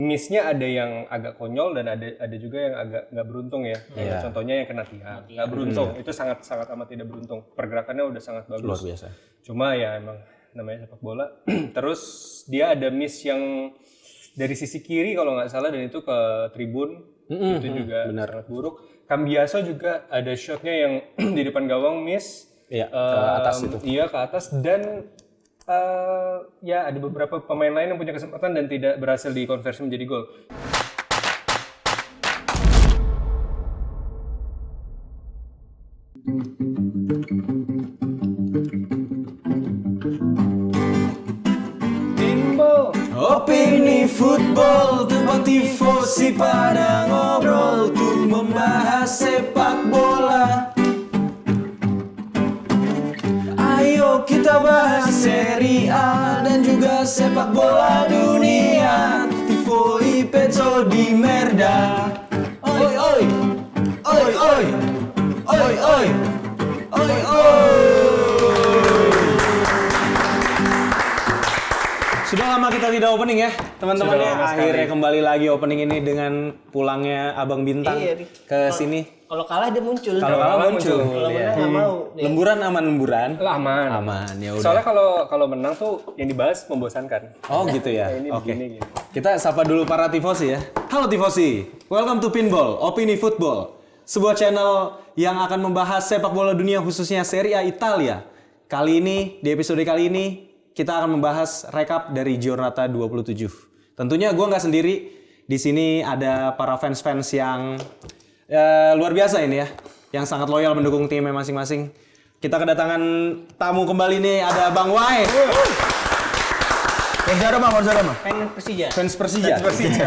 miss-nya ada yang agak konyol dan ada juga yang agak nggak beruntung ya. Contohnya yang kena tiang, nggak beruntung. Itu sangat amat tidak beruntung. Pergerakannya udah sangat bagus. Luar biasa. Cuma ya emang namanya sepak bola. Terus dia ada miss yang dari sisi kiri kalau nggak salah dan itu ke tribun. Itu juga sangat buruk. Cambiaso juga ada shotnya yang di depan gawang miss. Iya, ke atas itu. Iya, ke atas dan ya ada beberapa pemain lain yang punya kesempatan dan tidak berhasil dikonversi menjadi gol. Timbul Opini football, tempat tifosi pada ngobrol untuk membahas sepak bola. Ayo kita bahas Serie A dan juga sepak bola dunia. Tifo i pezzo di merda. Oi oi, oi oi, oi oi, oi oi. Sudah lama kita tidak opening ya, teman-teman ya. Akhirnya kembali lagi opening ini dengan pulangnya Abang Bintang ke sini. Kalau kalah dia muncul. Kalau kalah muncul. Kalau menang nggak mau. Lemburan aman lemburan. aman. Aman ya udah. Soalnya kalau menang tuh yang dibahas membosankan. Oh gitu ya. Ini Oke. begini gitu. Kita sapa dulu para tifosi ya. Halo tifosi, welcome to Pinball, Opini Football. Sebuah channel yang akan membahas sepak bola dunia khususnya Serie A Italia. Kali ini, di episode kali ini, kita akan membahas rekap dari Giornata 27. Tentunya gue nggak sendiri. Di sini ada para fans-fans yang luar biasa ini ya. Yang sangat loyal mendukung timnya masing-masing. Kita kedatangan tamu kembali nih, ada Bang Wai. Fans Persija.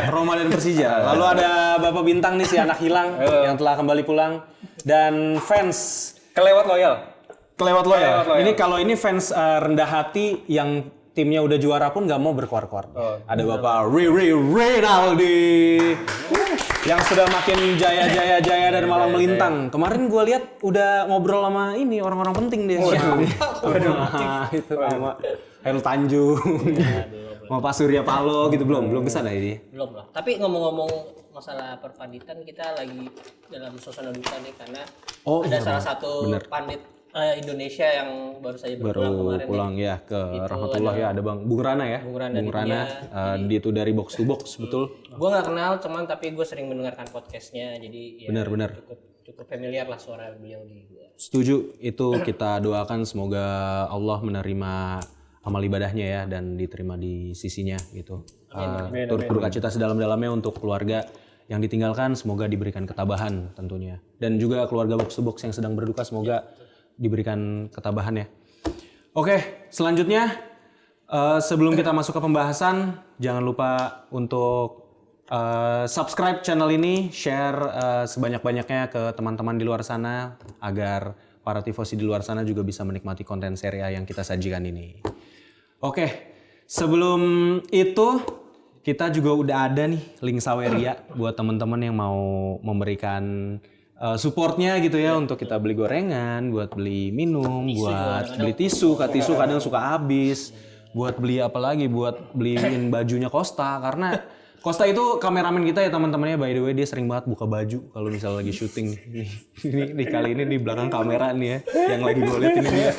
Roma dan Persija. Lalu ada Bapak Bintang nih, si anak hilang yang telah kembali pulang. Dan fans Kelewat loyal. Ini kalau ini fans rendah hati yang timnya udah juara pun nggak mau berkuar-kuar. Ada Bapak Rinaldi yang sudah makin jaya dan malang melintang. Kemarin gue lihat udah ngobrol sama ini orang-orang penting dia. Itu sama Hairul Tanjung, sama Pak Surya Paloh gitu belum kesana ini. Belum lah. Tapi ngomong-ngomong masalah perpanditan, kita lagi dalam suasana duka nih karena ada salah satu pandit Indonesia yang baru saja kemarin pulang ya ke Rahmatullah ya, ada Bung Rana ya. Bung Rana dia itu dari Box to Box, betul. Gue nggak kenal cuman tapi gue sering mendengarkan podcastnya, jadi ya Benar. cukup familiar lah suara beliau di gue. Setuju, itu kita doakan semoga Allah menerima amal ibadahnya ya dan diterima di sisinya gitu. Turut berduka cita sedalam-dalamnya untuk keluarga yang ditinggalkan, semoga diberikan ketabahan tentunya. Dan juga keluarga Box to Box yang sedang berduka semoga diberikan ketabahan ya. Oke, selanjutnya sebelum kita masuk ke pembahasan, jangan lupa untuk subscribe channel ini, share sebanyak-banyaknya ke teman-teman di luar sana agar para tifosi di luar sana juga bisa menikmati konten Serie A yang kita sajikan ini. Oke, sebelum itu kita juga udah ada nih link Saweria buat teman-teman yang mau memberikan supportnya gitu ya, untuk kita beli gorengan, buat beli minum, buat beli tisu kadang suka habis, buat beli apa lagi, buat beliin bajunya Costa, karena Costa itu kameramen kita ya teman-temannya, by the way dia sering banget buka baju kalau misalnya lagi syuting. Ini kali ini di belakang kamera nih ya, yang lagi gue liat ini dia.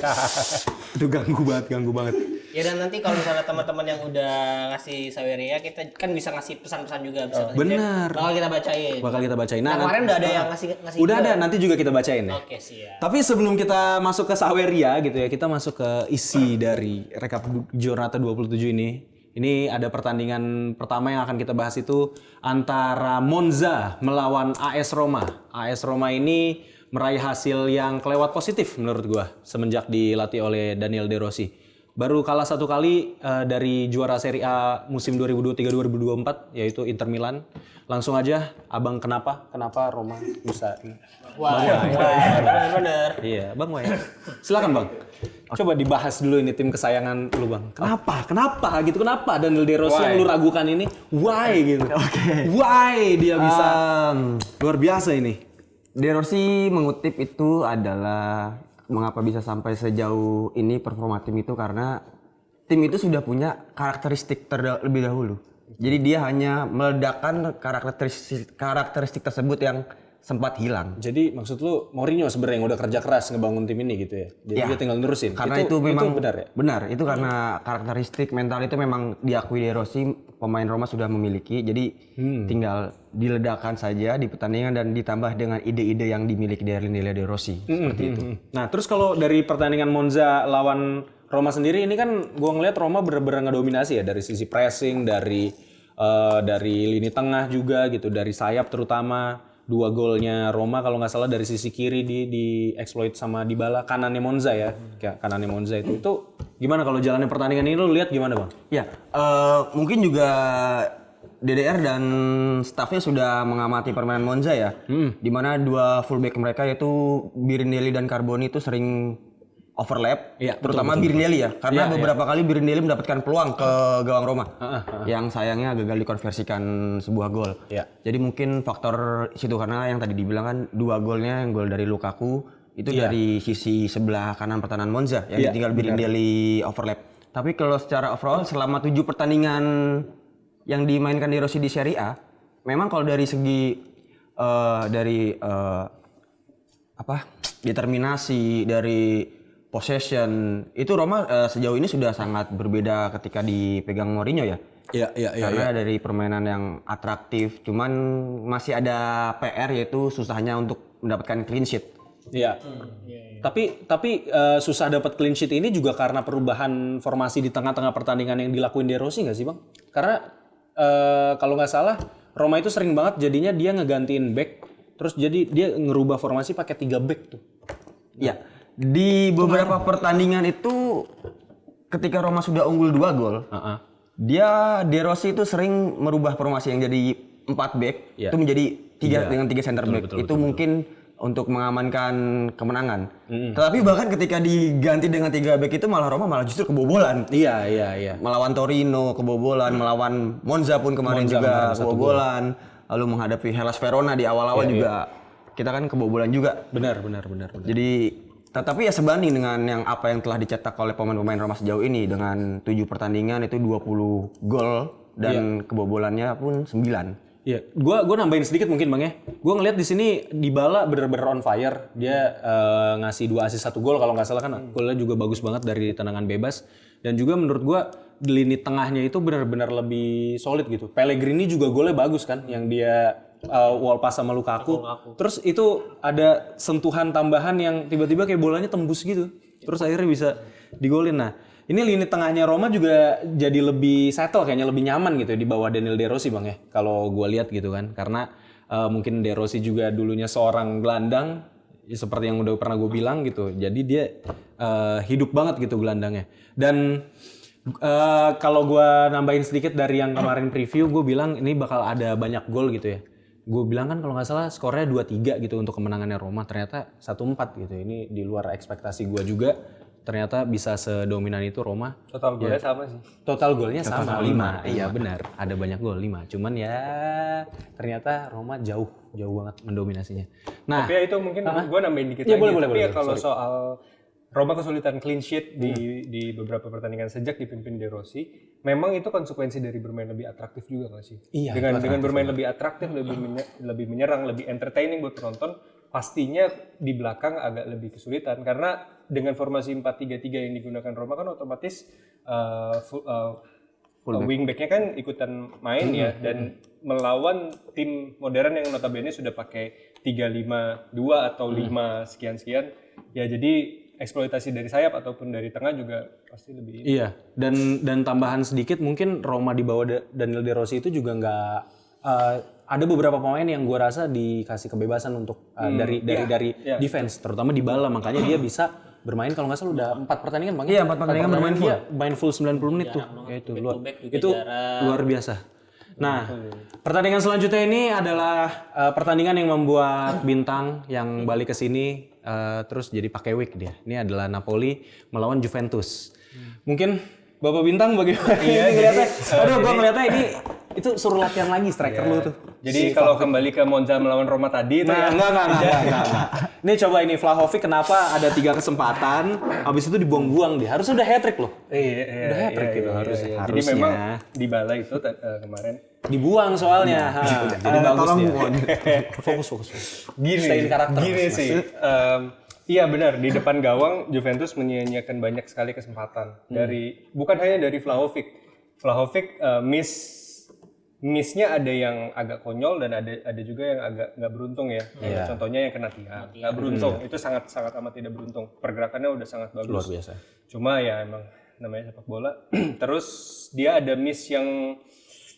Itu ganggu banget. Ya dan nanti kalau misalnya teman-teman yang udah ngasih Saweria, kita kan bisa ngasih pesan-pesan juga, bisa Benar. bakal kita bacain. Nah, kemarin udah ada yang ngasih udah juga. ada, nanti juga kita bacain ya. Oke, siap. Tapi sebelum kita masuk ke Saweria gitu ya, kita masuk ke isi dari rekap Giornata 27 ini. Ini ada pertandingan pertama yang akan kita bahas itu antara Monza melawan AS Roma. AS Roma ini meraih hasil yang kelewat positif menurut gua semenjak dilatih oleh Daniel De Rossi. Baru kalah satu kali dari juara Serie A musim 2023-2024 yaitu Inter Milan. Langsung aja, Abang kenapa Roma bisa? Bener. Iya, Bang Wai. Silakan Bang. Coba dibahas dulu ini tim kesayangan lu Bang. Kenapa gitu? Kenapa Daniel De Rossi yang lu ragukan ini? Why gitu? Why dia bisa luar biasa ini? De Rossi mengutip itu adalah mengapa bisa sampai sejauh ini performa tim itu karena tim itu sudah punya karakteristik terlebih dahulu. Jadi dia hanya meledakkan karakteristik tersebut yang sempat hilang. Jadi maksud lu Mourinho sebenarnya yang udah kerja keras ngebangun tim ini gitu ya. Jadi dia tinggal nerusin. Karena itu memang benar ya? Benar, itu karena karakteristik mental itu memang diakui De Rossi, pemain Roma sudah memiliki. Jadi tinggal diledakkan saja di pertandingan dan ditambah dengan ide-ide yang dimiliki dari De Rossi seperti itu. Nah, terus kalau dari pertandingan Monza lawan Roma sendiri ini kan gua ngelihat Roma benar-benar ngedominasi ya dari sisi pressing, dari lini tengah juga gitu, dari sayap terutama. 2 golnya Roma kalau nggak salah dari sisi kiri di exploit sama Dybala, kanannya Monza ya. Kayak kanannya Monza itu gimana kalau jalannya pertandingan ini lu lihat gimana, Bang? Ya, mungkin juga DDR dan stafnya sudah mengamati permainan Monza ya. Di mana 2 fullback mereka yaitu Birindelli dan Carboni itu sering overlap, terutama Birindelli ya, karena beberapa kali Birindelli mendapatkan peluang ke gawang Roma, yang sayangnya gagal dikonversikan sebuah gol. Jadi mungkin faktor situ karena yang tadi dibilang kan 2 golnya, yang gol dari Lukaku itu dari sisi sebelah kanan pertahanan Monza yang ditinggal Birindelli overlap. Tapi kalau secara overall selama 7 pertandingan yang dimainkan De Rossi di Serie A, memang kalau dari segi determinasi, dari possession itu Roma sejauh ini sudah sangat berbeda ketika dipegang Mourinho ya. Karena dari permainan yang atraktif, cuman masih ada PR yaitu susahnya untuk mendapatkan clean sheet. Tapi susah dapat clean sheet ini juga karena perubahan formasi di tengah-tengah pertandingan yang dilakuin De Rossi nggak sih, Bang? Karena kalau nggak salah Roma itu sering banget jadinya dia ngegantiin back, terus jadi dia ngerubah formasi pakai 3 back tuh. Di beberapa pertandingan itu ketika Roma sudah unggul 2 gol, De Rossi itu sering merubah formasi yang jadi 4 back itu menjadi 3 dengan 3 center back. Itu mungkin untuk mengamankan kemenangan. Tetapi bahkan ketika diganti dengan 3 back itu Roma justru kebobolan. Melawan Torino kebobolan, melawan Monza pun kemarin juga kebobolan. Lalu menghadapi Hellas Verona di awal-awal juga kita kan kebobolan juga. Benar. Jadi tetapi ya sebanding dengan apa yang telah dicetak oleh pemain-pemain Roma sejauh ini dengan 7 pertandingan itu 20 gol dan kebobolannya pun 9. Iya, gua nambahin sedikit mungkin Bang ya. Gua ngelihat di sini Dybala bener-bener on fire. Dia ngasih 2 assist 1 gol kalau nggak salah kan. Golnya juga bagus banget dari tendangan bebas. Dan juga menurut gua di lini tengahnya itu benar-benar lebih solid gitu. Pellegrini juga golnya bagus kan, yang dia wall pass sama Lukaku. Terus itu ada sentuhan tambahan yang tiba-tiba kayak bolanya tembus gitu. Terus akhirnya bisa digolin. Nah, ini lini tengahnya Roma juga jadi lebih settle, kayaknya lebih nyaman gitu di bawah Daniel De Rossi Bang ya. Kalau gue lihat gitu kan. Karena mungkin De Rossi juga dulunya seorang gelandang, ya seperti yang udah pernah gue bilang gitu. Jadi dia hidup banget gitu gelandangnya. Dan kalau gue nambahin sedikit dari yang kemarin preview, gue bilang ini bakal ada banyak gol gitu ya. Gue bilang kan kalau nggak salah skornya 2-3 gitu untuk kemenangannya Roma, ternyata 1-4 gitu. Ini di luar ekspektasi gue juga. Ternyata bisa sedominan itu Roma. Total golnya sama sih. Total golnya sama 5. Iya benar, ada banyak gol 5. Cuman ya ternyata Roma jauh banget mendominasinya. Nah, tapi ya itu mungkin gue nambahin dikit ya, lagi. boleh, Tapi ya kalau soal Roma kesulitan clean sheet di beberapa pertandingan sejak dipimpin De Rossi, memang itu konsekuensi dari bermain lebih atraktif juga nggak sih? Iya. Dengan bermain lebih atraktif, lebih menyerang, lebih entertaining buat penonton, pastinya di belakang agak lebih kesulitan karena dengan formasi 4-3-3 yang digunakan Roma kan otomatis wingbacknya kan ikutan main ya, dan melawan tim modern yang notabene sudah pakai 3-5-2 atau 5 sekian ya, jadi eksploitasi dari sayap ataupun dari tengah juga pasti lebih. Iya, dan tambahan sedikit mungkin Roma di bawah Daniel De Rossi itu juga nggak ada beberapa pemain yang gue rasa dikasih kebebasan untuk dari defense, terutama Dybala, makanya dia bisa bermain kalau nggak salah udah 4 pertandingan Bang. Iya, 4 pertandingan bermain full. Main full 90 menit tuh. Ya, itu luar biasa. Nah, pertandingan selanjutnya ini adalah pertandingan yang membuat Bintang yang balik ke sini terus jadi pakai wig dia. Ini adalah Napoli melawan Juventus. Mungkin Bapak Bintang bagaimana? Iya, ngeliatnya. Aduh, gua ngeliatnya ini itu suruh latihan lagi striker lu tuh. Jadi kalau kembali ke Monza melawan Roma tadi itu ya. Enggak. Ini coba ini Vlahovic kenapa ada 3 kesempatan, habis itu dibuang-buang dia. Harusnya udah hat-trick loh. Udah hat-trick gitu harusnya. Jadi memang Dybala itu kemarin dibuang soalnya. Jadi bagus dia. Fokus. Stay in karakter. Gini sih. Iya benar, di depan gawang Juventus menyia-nyiakan banyak sekali kesempatan bukan hanya dari Vlahovic. Vlahovic miss-nya ada yang agak konyol dan ada juga yang agak nggak beruntung ya. Contohnya yang kena tiang, nggak beruntung. Itu sangat amat tidak beruntung. Pergerakannya udah sangat bagus. Luar biasa. Cuma ya emang namanya sepak bola. Terus dia ada miss yang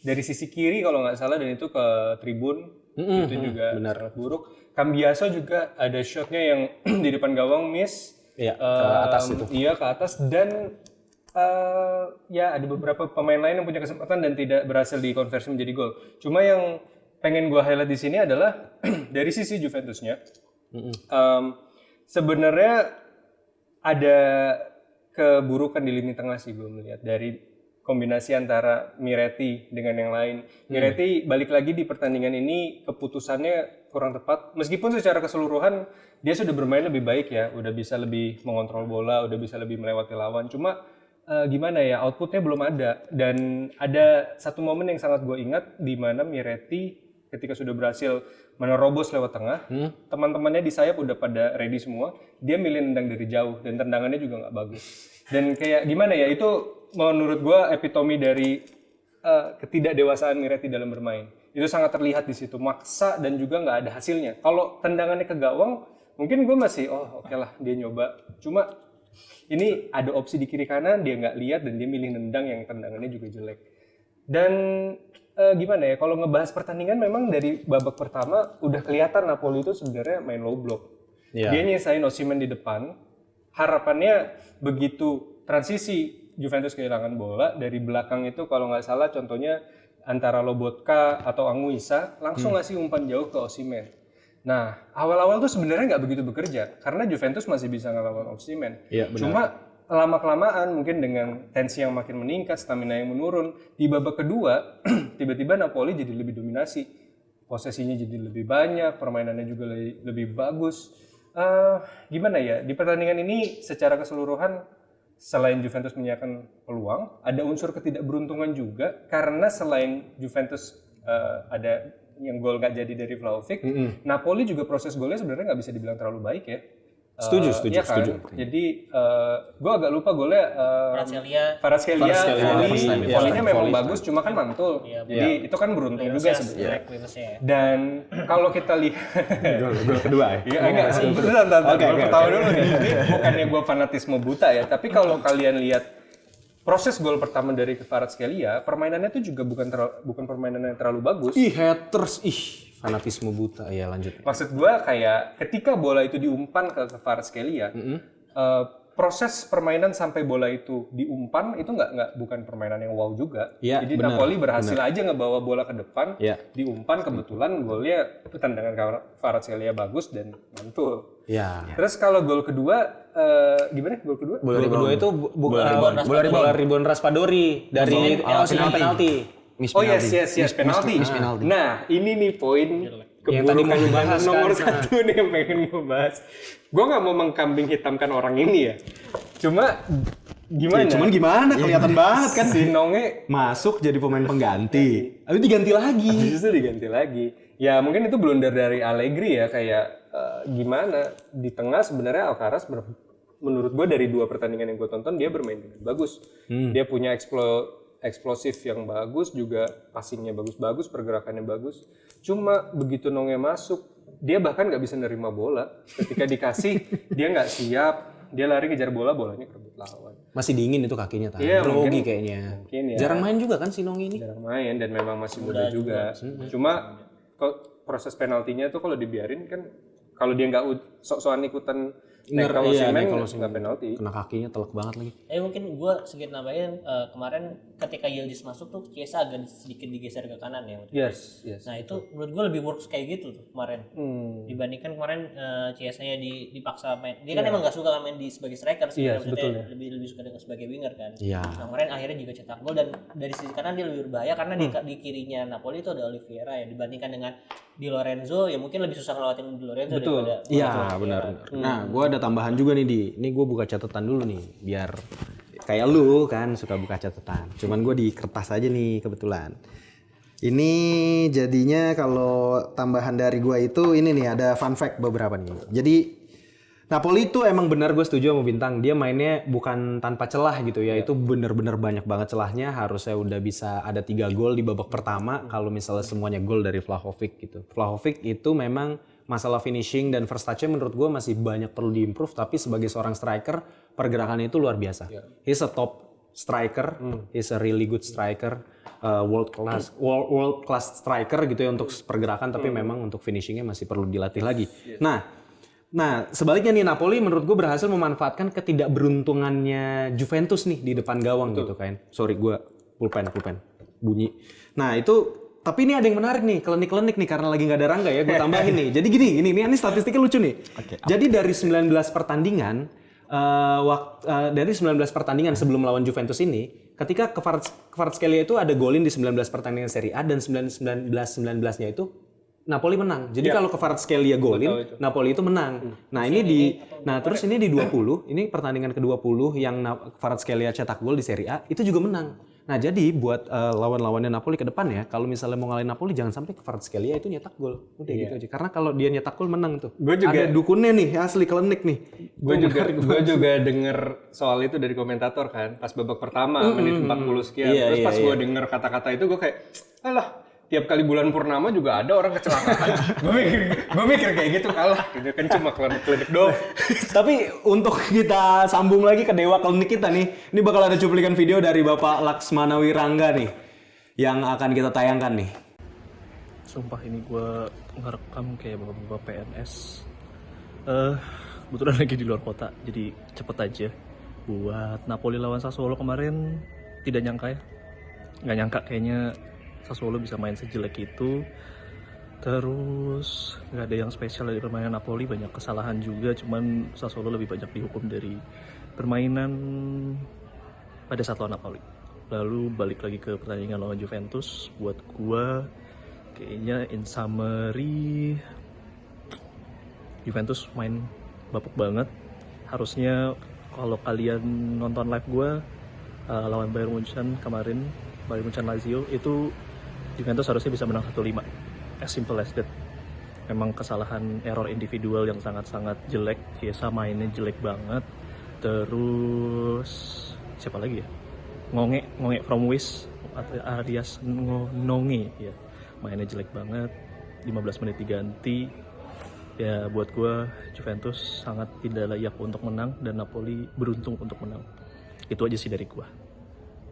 dari sisi kiri kalau nggak salah dan itu ke tribun. Itu juga sangat buruk. Cambiaso juga ada shotnya yang di depan gawang miss. Iya, ke atas itu. Iya, ke atas dan ya ada beberapa pemain lain yang punya kesempatan dan tidak berhasil dikonversi menjadi gol. Cuma yang pengen gua highlight di sini adalah dari sisi Juventusnya. Sebenarnya ada keburukan di lini tengah sih gue melihat dari kombinasi antara Miretti dengan yang lain. Miretti balik lagi di pertandingan ini keputusannya kurang tepat. Meskipun secara keseluruhan dia sudah bermain lebih baik ya, udah bisa lebih mengontrol bola, udah bisa lebih melewati lawan. Cuma gimana ya, outputnya belum ada. Dan ada satu momen yang sangat gue ingat di mana Miretti ketika sudah berhasil menerobos lewat tengah, teman-temannya di sayap udah pada ready semua, dia milih nendang dari jauh dan tendangannya juga nggak bagus. Dan kayak gimana ya, itu menurut gue epitome dari ketidakdewasaan Miretti dalam bermain. Itu sangat terlihat di situ, maksa dan juga nggak ada hasilnya. Kalau tendangannya ke gawang, mungkin gue masih oke lah dia nyoba. Cuma ini ada opsi di kiri kanan, dia nggak lihat dan dia milih nendang yang tendangannya juga jelek. Dan gimana ya, kalau ngebahas pertandingan memang dari babak pertama udah kelihatan Napoli itu sebenarnya main low block. Dia nyisain Osimhen di depan, harapannya begitu transisi Juventus kehilangan bola, dari belakang itu kalau nggak salah contohnya antara Lobotka atau Anguissa langsung ngasih umpan jauh ke Osimhen. Nah, awal-awal tuh sebenarnya nggak begitu bekerja karena Juventus masih bisa ngelawan Osimhen. Cuma lama-kelamaan mungkin dengan tensi yang makin meningkat, stamina yang menurun, di babak kedua tiba-tiba Napoli jadi lebih dominasi. Posesinya jadi lebih banyak, permainannya juga lebih bagus. Gimana ya, di pertandingan ini secara keseluruhan selain Juventus menyiapkan peluang, ada unsur ketidakberuntungan juga karena selain Juventus ada yang gol nggak jadi dari Vlahovic, Napoli juga proses golnya sebenarnya nggak bisa dibilang terlalu baik ya. Setuju. Jadi gue agak lupa golnya Kvaratskhelia, volley-nya memang bagus, cuma kan mantul. Jadi itu kan beruntung juga sebenarnya. Dan kalau kita lihat gol kedua ya. Iya enggak, gol pertama dulu nih. Ini bukannya gue fanatisme buta ya, tapi kalau kalian lihat proses gol pertama dari Kvaratskhelia, permainannya itu juga bukan permainan yang terlalu bagus. Haters, fanatisme buta. Ya lanjut. Maksud gue kayak ketika bola itu diumpan ke Kvaratskhelia, proses permainan sampai bola itu diumpan itu bukan permainan yang wow juga. Ya, jadi Napoli berhasil aja ngebawa bola ke depan, diumpan kebetulan golnya tendangan Kvaratskhelia bagus dan mantul. Ya. Terus kalau gol kedua gimana? Gol kedua? Gol kedua itu bola Ribuan Raspadori dari penalti. Oh yes, penalti. Nah, ini nih poin keburukan nomor satu nih yang pengen gue bahas. Gue nggak mau mengkambing hitamkan orang ini ya. Cuman gimana? Kelihatan banget kan si Nonge masuk jadi pemain pengganti. Habis diganti lagi. Ya mungkin itu blunder dari Allegri ya, kayak gimana di tengah sebenarnya Alcaraz menurut gue dari 2 pertandingan yang gue tonton dia bermain dengan bagus. Dia punya eksplosif yang bagus, juga passingnya bagus-bagus, pergerakannya bagus. Cuma begitu Nonge masuk, dia bahkan nggak bisa nerima bola. Ketika dikasih, dia nggak siap. Dia lari kejar bolanya kerebut lawan. Masih dingin itu kakinya, grogi kayaknya. Mungkin ya. Jarang main juga kan si Nonge ini? Jarang main dan memang masih muda juga. Cuma proses penaltinya tuh kalau dibiarin kan, kalau dia nggak sok-sokan ikutan Kalau Osimhen nggak penalti. Kena kakinya telak banget lagi. Mungkin gue sedikit nambahin kemarin ketika Yildiz masuk tuh Chiesa agak sedikit digeser ke kanan ya. Yes. Nah itu menurut gue lebih works kayak gitu tuh kemarin. Dibandingkan kemarin Chiesa-nya dipaksa main. Dia kan emang nggak suka main sebagai striker sebenarnya. Maksudnya lebih suka dengan sebagai winger kan. Nah kemarin akhirnya juga cetak gol dan dari sisi kanan dia lebih berbahaya karena di kirinya Napoli itu ada Oliveira ya, dibandingkan dengan Di Lorenzo ya mungkin lebih susah ngelewatin Di Lorenzo daripada. Iya benar. Nah gue ada tambahan juga nih ini gue buka catatan dulu nih biar kayak lu kan suka buka catatan. Cuman gue di kertas aja nih kebetulan. Ini jadinya kalau tambahan dari gue itu ini nih ada fun fact beberapa nih. Jadi Napoli itu emang benar gue setuju sama Bintang. Dia mainnya bukan tanpa celah gitu ya. Itu bener-bener banyak banget celahnya. Harusnya udah bisa ada 3 gol di babak pertama. Kalau misalnya semuanya gol dari Vlahovic gitu. Vlahovic itu memang masalah finishing dan first touch-nya menurut gue masih banyak perlu diimprove. Tapi sebagai seorang striker, pergerakannya itu luar biasa. He's a top striker. He's a really good striker. World class striker gitu ya untuk pergerakan. Tapi memang untuk finishingnya masih perlu dilatih lagi. Nah, sebaliknya nih Napoli menurut gue berhasil memanfaatkan ketidakberuntungannya Juventus nih di depan gawang gitu kan. Sorry gue pulpen bunyi. Nah itu tapi ini ada yang menarik nih, klenik-klenik nih karena lagi nggak ada Rangga ya gue tambahin nih. Jadi gini, ini statistiknya lucu nih. Jadi dari 19 pertandingan dari 19 pertandingan sebelum lawan Juventus ini, ketika Kvaratskhelia itu ada golin di 19 pertandingan Serie A dan 19-nya itu Napoli menang. Jadi kalau Kvaratskhelia golin, Napoli itu menang. Nah, terus ini di 20, ini pertandingan ke-20 yang Kvaratskhelia cetak gol di Serie A itu juga menang. Nah, jadi buat lawan-lawannya Napoli ke depan ya, kalau misalnya mau ngalahin Napoli jangan sampai Kvaratskhelia itu nyetak gol. Udah gitu aja. Karena kalau dia nyetak gol menang tuh. Ada dukunnya nih, asli klinik nih. Gue juga denger soal itu dari komentator kan, pas babak pertama menit 40 sekian. Terus pas gue denger kata-kata itu gue kayak, alah, tiap kali bulan purnama juga ada orang kecelakaan. gue mikir kayak gitu kalah gitu kan, cuma klinik doang. Tapi untuk kita sambung lagi ke dewa klinik kita nih, ini bakal ada cuplikan video dari Bapak Laksmana Wirangga nih yang akan kita tayangkan nih. Sumpah ini gue ngerekam kayak bapak-bapak PNS. Kebetulan lagi di luar kota, jadi cepet aja. Buat Napoli lawan Sassuolo kemarin tidak nyangka ya, nggak nyangka kayaknya Sassuolo bisa main sejelek itu. Terus nggak ada yang spesial dari permainan Napoli, banyak kesalahan juga, cuman Sassuolo lebih banyak dihukum dari permainan pada saat lawan Napoli. Lalu balik lagi ke pertandingan lawan Juventus, buat gua kayaknya in summary Juventus main bapuk banget. Harusnya kalau kalian nonton live gua lawan Bayern Munchen kemarin, Bayern Munchen Lazio, itu Juventus harusnya bisa menang 1-5. As simple as that. Memang kesalahan error individual yang sangat-sanget jelek. Chiesa mainnya jelek banget. Terus siapa lagi ya? Ngonge from Wish atau Arias Nonge ya. Mainnya jelek banget. 15 menit diganti. Ya buat gue Juventus sangat tidak layak untuk menang dan Napoli beruntung untuk menang. Itu aja sih dari gue.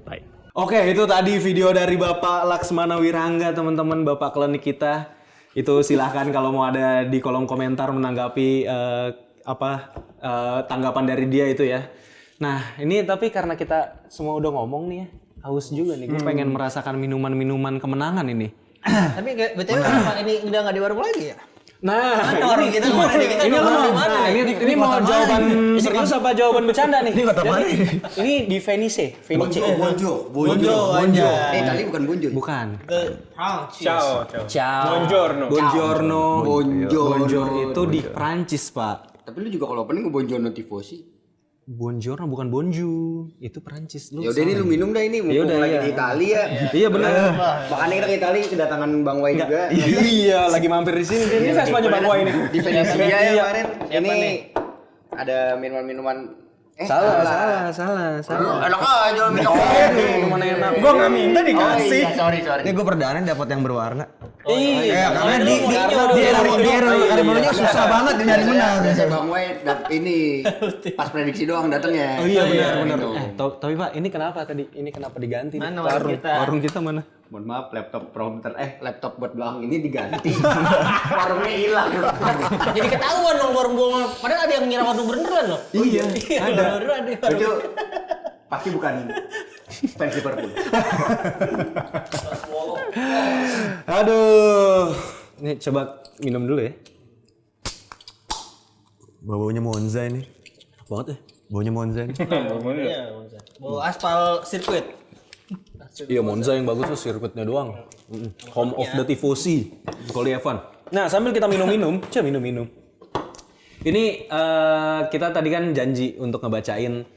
Bye. Oke, itu tadi video dari Bapak Laksmana Wirangga, teman-teman, Bapak klinik kita. Itu silahkan kalau mau ada di kolom komentar menanggapi tanggapan dari dia itu ya. Nah, ini tapi karena kita semua udah ngomong nih ya, haus juga nih. Gue pengen merasakan minuman-minuman kemenangan ini. Tapi betul kenapa ini udah nggak di warung lagi ya? Nah, warung kita mana nih? Kita ini warung mana nih? Ini mau jawaban serius apa jawaban bercanda nih? Ini kota mana? Ini di Venice. Bonjo. Tadi bukan Bonjo. Bukan. Ciao. Buongiorno. Bonjour itu di Prancis, Pak. Tapi lu juga kalau opening Buongiorno Tifosi. Buongiorno bukan Bonjour, itu Prancis. Ya udah ini lu minum dah ini, mumpung lagi di Italia. Iya benar. Makanya kita ke Italia kedatangan Bang Wai juga. Iya, lagi mampir di sini. Ini Vespanya Bang Wai ini. Di Venezia ya kemarin. Ini ada minuman-minuman. Salah. Enak aja minum. Minuman enak. Gue nggak minta dikasih. Sorry. Ini gue perdana dapat yang berwarna. Iya, karena di era Mourinho susah banget dia nyari menang. Biasa Bang Wei ini pas prediksi doang datangnya. Oh iya benar. Tapi Pak, ini kenapa tadi? Ini kenapa diganti? Mana warung kita mana? Mohon maaf, laptop buat belakang ini diganti. Warungnya hilang. Jadi ketahuan dong warung gua. Padahal ada yang ngira warung beneran loh. Iya, ada. Itu pasti bukan fans Liverpool. Aduh. Nih coba minum dulu ya. Baunya Monza ini. Enak banget ya. Baunya Monza ini. Iya, bawa aspal sirkuit. Iya, Monza yang bagus tuh sirkuitnya doang. Home of the Tifosi. Kalau di Evan. Nah, sambil kita minum-minum, minum-minum. Ini kita tadi kan janji untuk ngebacain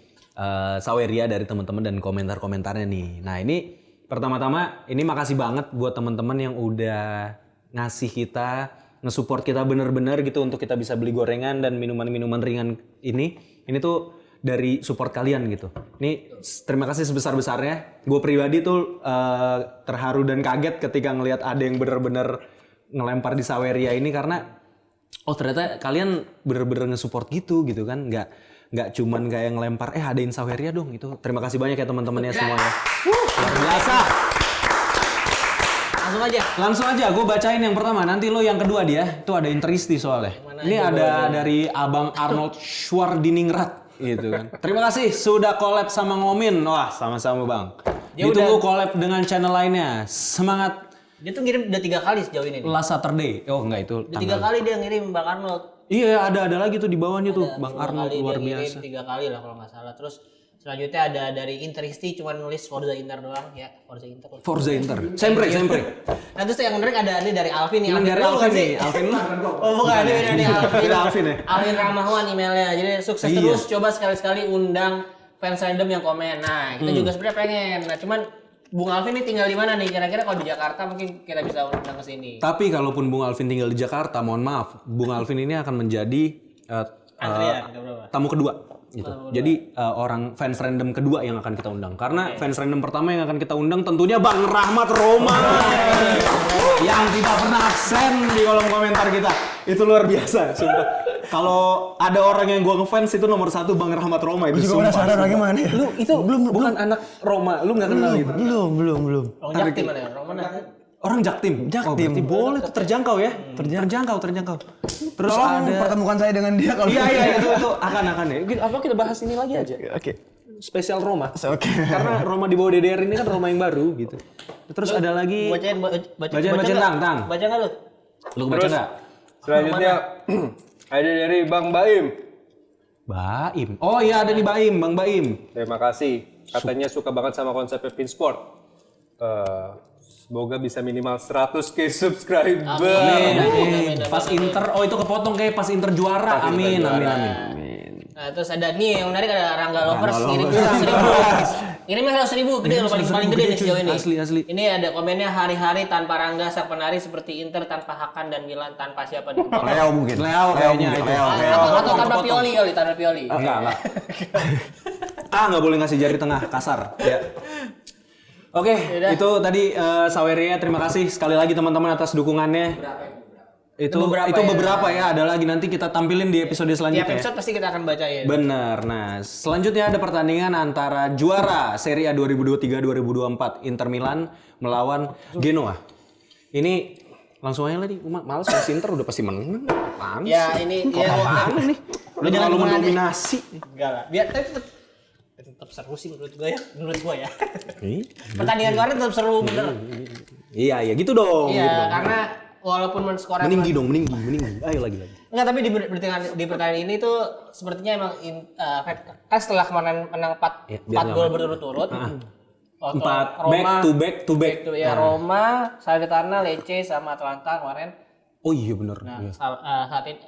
Saweria dari teman-teman dan komentar-komentarnya nih. Nah, ini pertama-tama ini makasih banget buat teman-teman yang udah ngasih kita, nge-support kita bener-bener gitu untuk kita bisa beli gorengan dan minuman-minuman ringan ini. Ini tuh dari support kalian gitu. Ini terima kasih sebesar-besarnya. Gue pribadi tuh terharu dan kaget ketika ngelihat ada yang bener-bener ngelempar di Saweria ini karena ternyata kalian bener-bener nge-support gitu kan. Nggak cuman kayak ngelempar adain Saweria dong itu. Terima kasih banyak ya teman-temannya semuanya. Luar biasa. Langsung aja gue bacain yang pertama, nanti lo yang kedua dia. Itu ada Interisti soalnya. Ini ada dari Abang Arnold Schwardiningrat gitu kan. Terima kasih sudah collab sama Ngomin. Wah, sama-sama Bang. Ditunggu collab dengan channel lainnya. Semangat. Dia tuh ngirim udah 3 kali sejauh ini. Last Saturday. Oh enggak itu. Udah 3 kali dia ngirim Bang Arnold. Iya, ada lagi tuh di bawahnya tuh Bang Arnold luar biasa. 3 kali lah kalau nggak salah. Terus selanjutnya ada dari Interisti cuma nulis Forza Inter doang ya. Forza Inter. Sempre. Nah terus yang menarik ada ini dari Alvin nih. Alvin lah. Oh bukan, ini Alvin. Alvin ya. Alvin Rahmawan emailnya. Jadi sukses terus, coba sekali-sekali undang fans random yang komen. Nah, kita juga sebenarnya pengen. Nah, cuman Bung Alvin ini tinggal di mana nih? Kira-kira kalau di Jakarta mungkin kita bisa undang ke sini. Tapi kalaupun Bung Alvin tinggal di Jakarta, mohon maaf, Bung Alvin ini akan menjadi tamu kedua. Gitu. Jadi orang fans random kedua yang akan kita undang. Karena fans random pertama yang akan kita undang tentunya Bang Rahmat Roma yang tidak pernah absen di kolom komentar kita. Itu luar biasa, sumpah. Kalau ada orang yang gua ngefans itu nomor 1 Bang Rahmat Roma itu. Juga penasaran bagaimana ya? Lu itu bukan anak Roma, lu nggak kenal itu? Belum. Orang Jaktim mana ya? Roma mana? Orang Jaktim. Oh, berarti boleh tuh terjangkau ya? Terjangkau. Terus tolong ada pertemukan saya dengan dia kalau. Iya itu akan ya. Apa kita bahas ini lagi aja? Oke. Spesial Roma. Oke. Karena Roma di bawah DDR ini kan Roma yang baru gitu. Terus ada lagi Bacain tang. Baca enggak lu? Lu baca enggak? Selanjutnya ada dari Bang Baim. Baim. Oh iya ada nih Bang Baim. Terima kasih. Katanya suka banget sama konsep Pinsport. Semoga bisa minimal 100k subscriber. Amin. Pas Inter, itu kepotong kayak pas Inter juara. Amin. Nah, terus ada nih yang menarik ada Rangga Lovers ngirim 1.000. Ngirimnya 100.000 gede loh paling gede nih sejauh ini. Asli. Ini ada komennya hari-hari tanpa Rangga sang penari seperti Inter tanpa Hakan dan Milan tanpa siapa di kepala. Leo mungkin. Leo kayaknya itu. Atau tanpa Pioli kali, tanpa Pioli. Enggak. Nggak boleh ngasih jari tengah kasar. Ya. Oke, itu tadi Saweria, terima kasih sekali lagi teman-teman atas dukungannya. Itu beberapa ya, ada lagi nanti kita tampilin di episode selanjutnya. Tiap episode pasti kita akan bacain. Bener. Nah, selanjutnya ada pertandingan antara juara Serie A 2023-2024 Inter Milan melawan Genoa. Ini langsung aja tadi, males ya Inter udah pasti menang. Apaan sih? Ya ini apaan nih? Udah terlalu mendominasi. Enggak lah. Biar tetap seru sih menurut gua ya. Pertandingan kemarin tetap seru bener. Iya gitu dong. Iya, karena walaupun skornya meninggi. Ayo lagi. Enggak, tapi di pertandingan ini tuh sepertinya emang kan setelah kemarin menang 4 gol berturut-turut. 4 back to back. Ya Roma, Salernitana, Lecce sama Atalanta kemarin. Oh iya benar. Nah, saat ini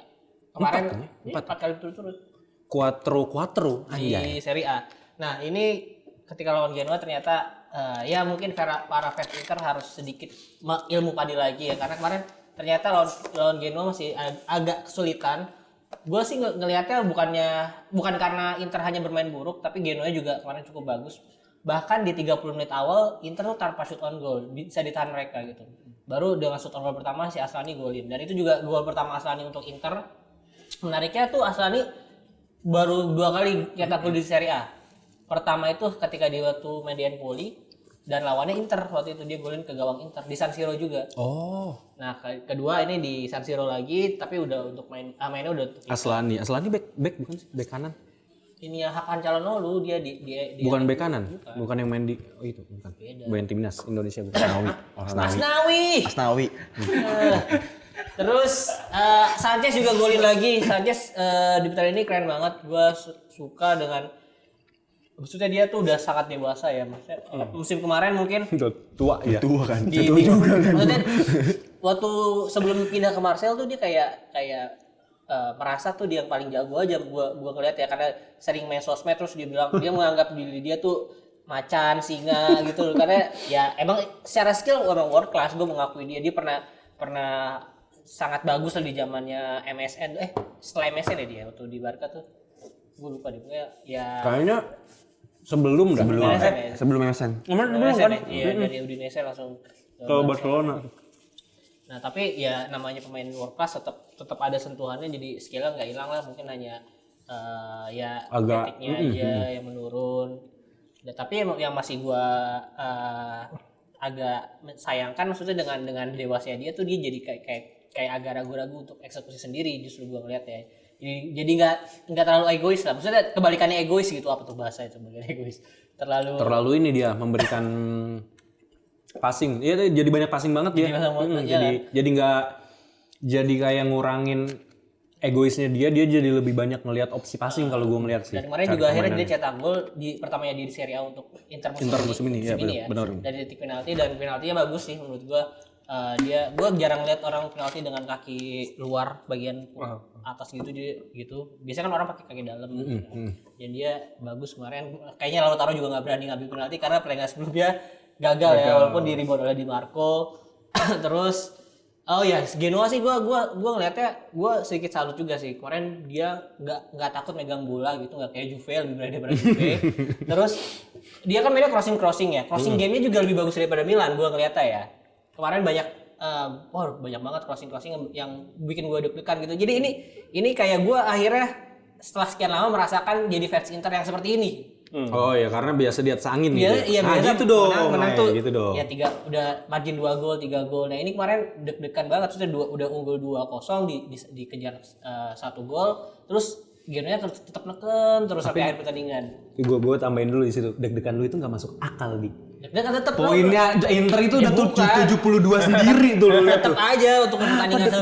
kemarin 4 kali berturut-turut. Quattro di Serie A. Nah, ini ketika lawan Genoa ternyata ya mungkin para fans Inter harus sedikit ilmu padi lagi ya, karena kemarin ternyata lawan Genoa masih agak kesulitan. Gue sih ngelihatnya bukan karena Inter hanya bermain buruk, tapi Genoa juga kemarin cukup bagus. Bahkan di 30 menit awal Inter tuh tanpa shoot on goal bisa ditahan mereka gitu. baru dengan shoot on goal pertama si Aslani golin. Dan itu juga gol pertama Aslani untuk Inter. Menariknya tuh Aslani baru 2 kali cetak gol di Serie A. Pertama itu ketika di waktu main di Empoli dan lawannya Inter, waktu itu dia golin ke gawang Inter di San Siro juga. Oh. Nah, kedua ini di San Siro lagi tapi udah untuk mainnya udah untuk Aslani back bukan sih? Back kanan. ini ya Hakan Calhanoglu dia di Bukan bek kanan, bukan yang main di itu bukan. Main timnas Indonesia bukan. Asnawi. Terus Sanchez juga golin lagi. Sanchez di pertandingan ini keren banget. Gua suka dengan maksudnya dia tuh udah sangat dewasa ya. Maksudnya musim kemarin mungkin tua ya. Tua kan. tua juga kan. Maksudnya waktu sebelum pindah ke Marseille tuh dia kayak merasa tuh dia yang paling jago aja gua ngeliat ya, karena sering main sosmed terus dia bilang dia menganggap diri dia tuh macan, singa gitu. Karena ya emang secara skill emang world class, gua mengakui dia pernah sangat bagus lah di zamannya MSN. Setelah MSN ya dia waktu di Barca tuh. Gua lupa deh ya. Kayaknya sebelum Sebelum MSN. MSN ya? Iya, dari Udinese langsung ke Barcelona. Nah tapi ya namanya pemain world class tetap ada sentuhannya, jadi skillnya nggak hilang lah, mungkin hanya ya tekniknya aja yang menurun. Nah, tapi yang masih gua agak sayangkan maksudnya dengan dewasanya dia tuh dia jadi kayak agak ragu-ragu untuk eksekusi sendiri, justru gua ngeliat ya. Jadi nggak terlalu egois lah, maksudnya kebalikannya egois gitu, apa tuh bahasa itu bagian egois, terlalu ini dia memberikan passing, iya jadi banyak passing banget dia. Jadi nggak jadi kayak ngurangin egoisnya dia jadi lebih banyak ngelihat opsi passing kalau gue ngelihat sih. Dan kemarin juga akhirnya dia cetak gol di pertamanya di Serie A untuk Inter musim ini ya. Benar. Dari titik penalti, dan penaltinya bagus sih menurut gue. Gue jarang lihat orang penalti dengan kaki luar bagian atas gitu dia gitu. Biasanya kan orang pakai kaki dalam. Dan dia bagus kemarin. Kayaknya Lautaro juga nggak berani ngambil penalti karena pertandingan sebelumnya gagal ya, walaupun di rebound oleh Di Marco. Terus Genoa sih gue ngeliatnya gue sedikit salut juga sih. Kemarin dia nggak takut megang bola gitu, nggak kayak Juve, lebih berani daripada Juve. Terus dia kan mainnya crossing ya. Crossing game-nya juga lebih bagus daripada Milan gue ngeliatnya ya. Kemarin banyak banget crossing yang bikin gue deg-degan gitu. Jadi ini kayak gue akhirnya setelah sekian lama merasakan jadi fans Inter yang seperti ini. Oh ya, karena biasa di atas angin Iya, biasa gitu dong. Menang tuh. Gitu dong. Ya udah margin 2 gol, 3 gol. Nah, ini kemarin deg-degan banget, sudah udah unggul 2-0 dikejar 1 gol. Terus Genoa tetap neken terus sampai akhir pertandingan. Gue tambahin dulu di situ. Deg-degan lu itu enggak masuk akal, Bi. Deg-degan tetap. Poinnya Inter itu udah 72 sendiri tuh lu lihat tuh. Tetap aja untuk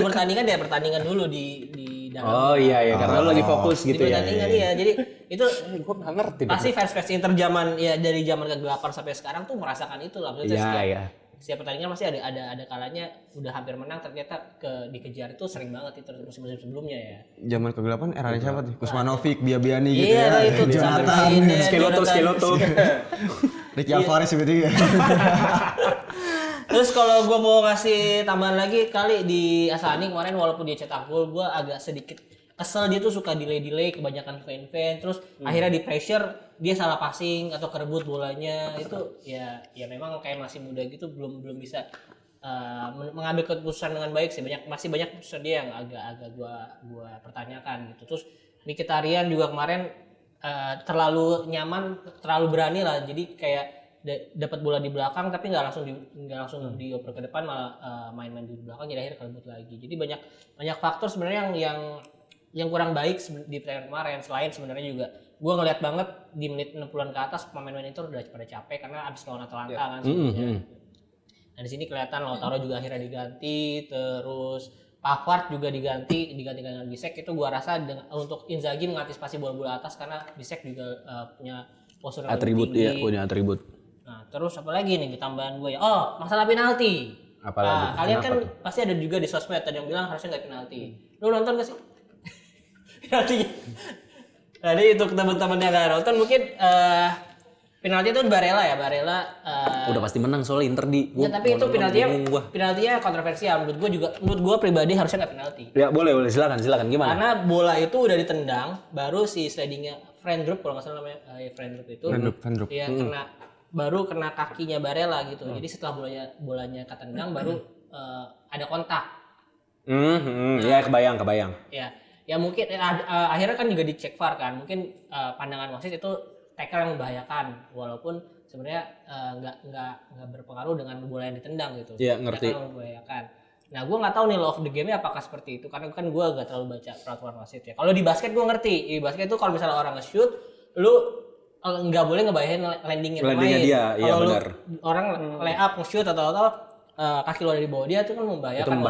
pertandingan ya pertandingan dulu di dalam. Oh iya karena lu lagi fokus gitu ya. Pertandingan ya. Jadi itu gue nggak ngerti. Pasti fans Inter dari zaman ke-8 sampai sekarang tuh merasakan itu lah. Maksudnya setiap pertandingan masih ada kalanya udah hampir menang ternyata dikejar, itu sering banget itu musim-musim sebelumnya ya. Zaman ke-8 era siapa tuh? Kusmanovic, Biabiani gitu ya. Iya itu Jonathan, Skeloto. Ricky Alvarez gitu ya. Terus kalau gue mau ngasih tambahan lagi kali di Aslani kemarin, walaupun dia cetak gol, gue agak sedikit kesel. Dia tuh suka delay kebanyakan fan terus akhirnya di pressure dia salah passing atau kerebut bolanya. Itu ya memang kayak masih muda gitu, belum bisa mengambil keputusan dengan baik sih. Masih banyak keputusan dia yang agak gua pertanyakan gitu. Terus Mkhitaryan juga kemarin terlalu nyaman, terlalu berani lah. Jadi kayak dapat bola di belakang tapi nggak langsung dioper ke depan, malah main-main di belakang, jadi akhirnya kerebut lagi. Jadi banyak faktor sebenarnya yang kurang baik di pertandingan kemarin. Selain sebenarnya juga gue ngeliat banget di menit 60-an ke atas pemain-pemain itu udah pada capek karena abis lawan Atalanta kan sebenarnya. Nah di sini kelihatan Lautaro juga akhirnya diganti, terus Pavard juga diganti dengan Bisek. Itu gue rasa untuk Inzaghi mengantisipasi bola-bola atas karena Bisek juga punya postur yang atribut tinggi. Ya, punya atribut. Nah terus apa lagi nih tambahan gue ya? Masalah penalti. Apalagi? Kalian kan pasti ada juga di sosmed ada yang bilang harusnya nggak penalti. Lu nonton gak sih? Penaltinya. Jadi untuk teman-teman yang nggak nonton mungkin penalti itu Barella. Udah pasti menang soalnya Inter di. Ya, tapi itu penaltinya kontroversial. Menurut gue pribadi harusnya nggak penalti. Ya boleh silakan gimana? Karena bola itu udah ditendang, baru si slidingnya Friendrup kalau nggak salah namanya Friendrup itu. Friendrup. Ya baru kena kakinya Barella gitu. Jadi setelah bolanya ketendang baru ada kontak. Ya kebayang. Ya mungkin akhirnya kan juga dicek VAR kan. Mungkin pandangan wasit itu tackle yang membahayakan, walaupun sebenarnya nggak berpengaruh dengan bola yang ditendang gitu. Iya, ngerti. Tackle yang membahayakan. Nah, gue nggak tahu nih law of the game-nya apakah seperti itu, karena kan gue nggak terlalu baca peraturan wasit ya. Kalau di basket gue ngerti, di basket itu kalau misalnya orang nge-shoot, lu nggak boleh ngebahayain landingnya pemain. Dia, iya kalau benar. Orang lay up nge-shoot atau kaki lo dari bawah dia itu kan membahayakan.